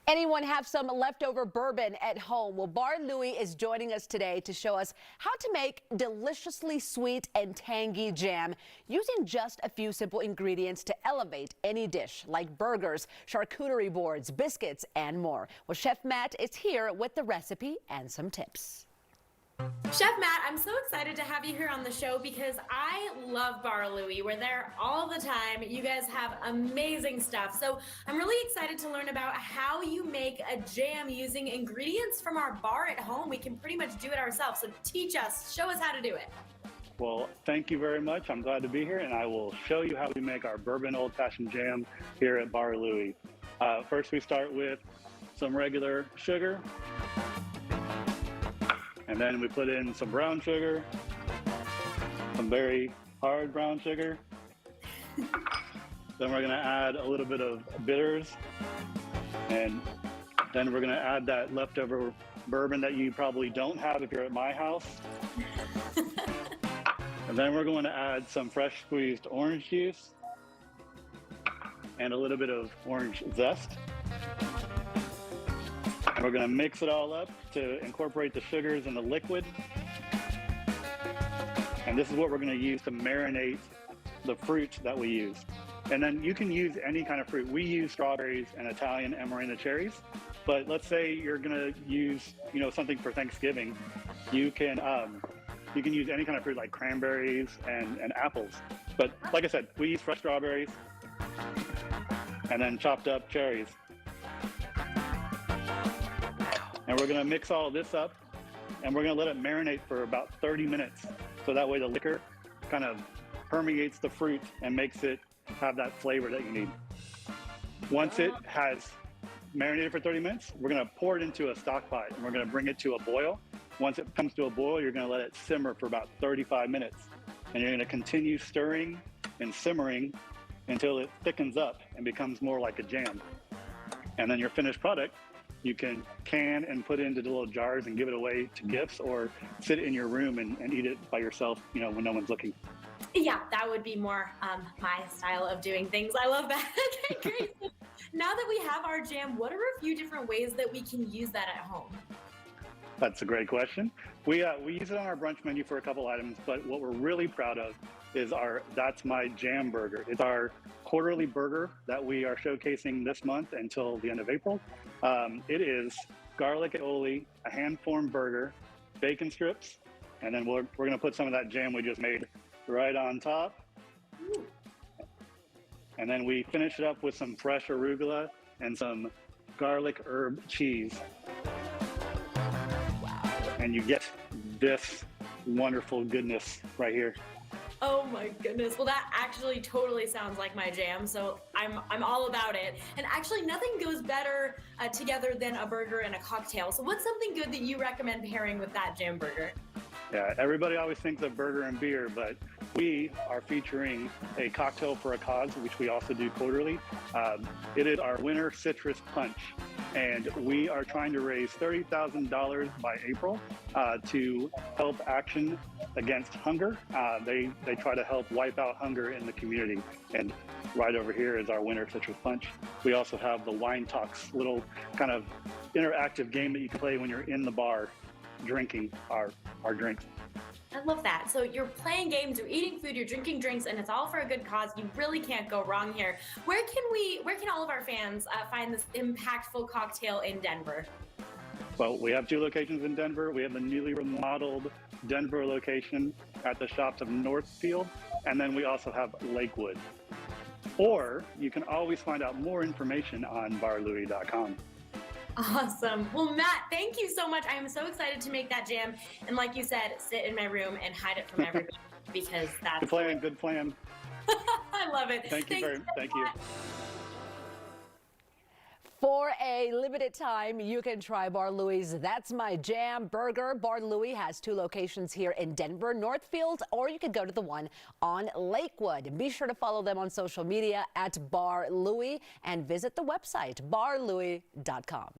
Anyone have some leftover bourbon at home? Well, Bar Louie is joining us today to show us how to make deliciously sweet and tangy jam using just a few simple ingredients to elevate any dish like burgers, charcuterie boards, biscuits, and more. Well, Chef Matt is here with the recipe and some tips. Chef Matt, I'm so excited to have you here on the show because I love Bar Louie. We're there all the time. You guys have amazing stuff. So I'm really excited to learn about how you make a jam using ingredients from our bar at home. We can pretty much do it ourselves. So teach us, show us how to do it. Well, thank you very much. I'm glad to be here, and I will show you how we make our bourbon old-fashioned jam here at Bar Louie. First, we start with some regular sugar. And then we put in some brown sugar, some very hard brown sugar. Then we're gonna add a little bit of bitters. And then we're gonna add that leftover bourbon that you probably don't have if you're at my house. And then we're going to add some fresh squeezed orange juice and a little bit of orange zest. And we're going to mix it all up to incorporate the sugars and the liquid. And this is what we're going to use to marinate the fruit that we use. And then you can use any kind of fruit. We use strawberries and Italian Amarena cherries. But let's say you're going to use, something for Thanksgiving. You can use any kind of fruit like cranberries and apples. But like I said, we use fresh strawberries and then chopped up cherries. And we're gonna mix all of this up and we're gonna let it marinate for about 30 minutes. So that way the liquor kind of permeates the fruit and makes it have that flavor that you need. Once it has marinated for 30 minutes, we're gonna pour it into a stock pot and we're gonna bring it to a boil. Once it comes to a boil, you're gonna let it simmer for about 35 minutes. And you're gonna continue stirring and simmering until it thickens up and becomes more like a jam. And then your finished product, you can and put into the little jars and give it away to gifts or sit in your room and eat it by yourself, when no one's looking. Yeah, that would be more my style of doing things. I love that. Okay, great. Now that we have our jam, what are a few different ways that we can use that at home? That's a great question. We use it on our brunch menu for a couple items, but what we're really proud of is our That's My Jam burger. It's our quarterly burger that we are showcasing this month until the end of April. It is garlic aioli, a hand-formed burger, bacon strips, and then we're gonna put some of that jam we just made right on top. Ooh. And then we finish it up with some fresh arugula and some garlic herb cheese. And you get this wonderful goodness right here. Oh my goodness. Well, that actually totally sounds like my jam, so I'm all about it. And actually nothing goes better together than a burger and a cocktail. So what's something good that you recommend pairing with that jam burger? Yeah, everybody always thinks of burger and beer, but we are featuring a cocktail for a cause, which we also do quarterly. It is our Winter Citrus Punch. And we are trying to raise $30,000 by April to help Action Against Hunger. They try to help wipe out hunger in the community. And right over here is our Winter Citrus Punch. We also have the Wine Talks, little kind of interactive game that you can play when you're in the bar drinking our drinks. I love that. So you're playing games, you're eating food, you're drinking drinks, and it's all for a good cause. You really can't go wrong here. Where can all of our fans find this impactful cocktail in Denver? Well, we have 2 locations in Denver. We have the newly remodeled Denver location at the shops of Northfield, and then we also have Lakewood. Or you can always find out more information on barlouie.com. Awesome. Well, Matt, thank you so much. I am so excited to make that jam. And like you said, sit in my room and hide it from everybody because that's good plan. Good plan. I love it. Thank you. For a limited time, you can try Bar Louie's That's My Jam burger. Bar Louie has 2 locations here in Denver, Northfield, or you could go to the one on Lakewood. Be sure to follow them on social media at Bar Louie and visit the website barlouie.com.